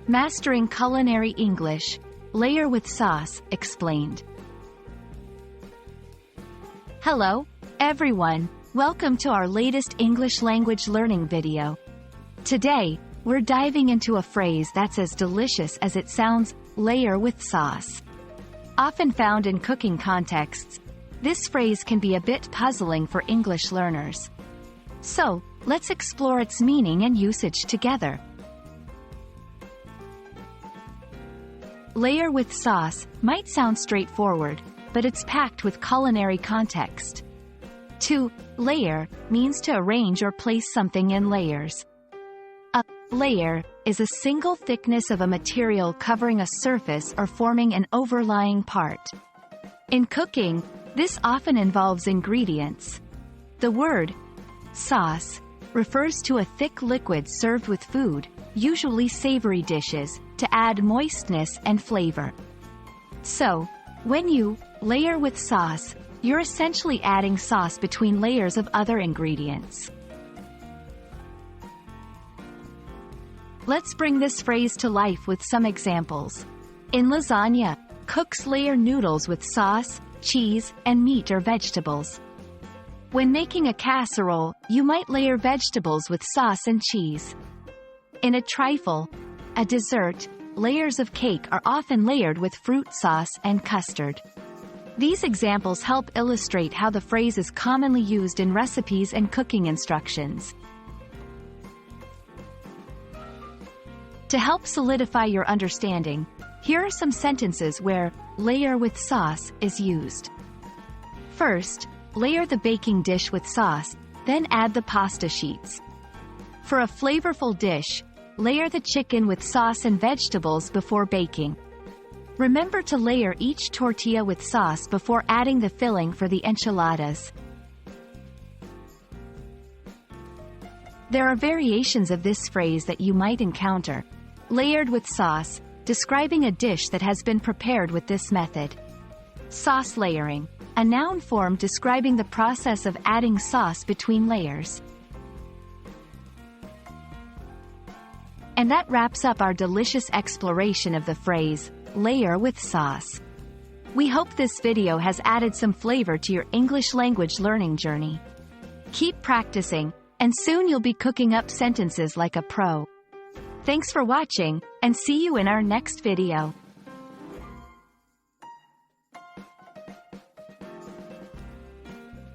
Mastering Culinary English, Layer with Sauce, explained. Hello, everyone. Welcome to our latest English language learning video. Today, we're diving into a phrase that's as delicious as it sounds, layer with sauce. Often found in cooking contexts, this phrase can be a bit puzzling for English learners. So, let's explore its meaning and usage together. Layer with sauce might sound straightforward, but it's packed with culinary context. To layer means to arrange or place something in layers. A layer is a single thickness of a material covering a surface or forming an overlying part. In cooking, this often involves ingredients. The word sauce refers to a thick liquid served with food, usually savory dishes, to add moistness and flavor. So, when you layer with sauce, you're essentially adding sauce between layers of other ingredients. Let's bring this phrase to life with some examples. In lasagna, cooks layer noodles with sauce, cheese, and meat or vegetables. When making a casserole, you might layer vegetables with sauce and cheese. In a trifle, a dessert, layers of cake are often layered with fruit sauce and custard. These examples help illustrate how the phrase is commonly used in recipes and cooking instructions. To help solidify your understanding, here are some sentences where layer with sauce is used. First, layer the baking dish with sauce, then add the pasta sheets. For a flavorful dish, layer the chicken with sauce and vegetables before baking. Remember to layer each tortilla with sauce before adding the filling for the enchiladas. There are variations of this phrase that you might encounter. Layered with sauce, describing a dish that has been prepared with this method. Sauce layering, a noun form describing the process of adding sauce between layers. And that wraps up our delicious exploration of the phrase, layer with sauce. We hope this video has added some flavor to your English language learning journey. Keep practicing, and soon you'll be cooking up sentences like a pro. Thanks for watching, and see you in our next video.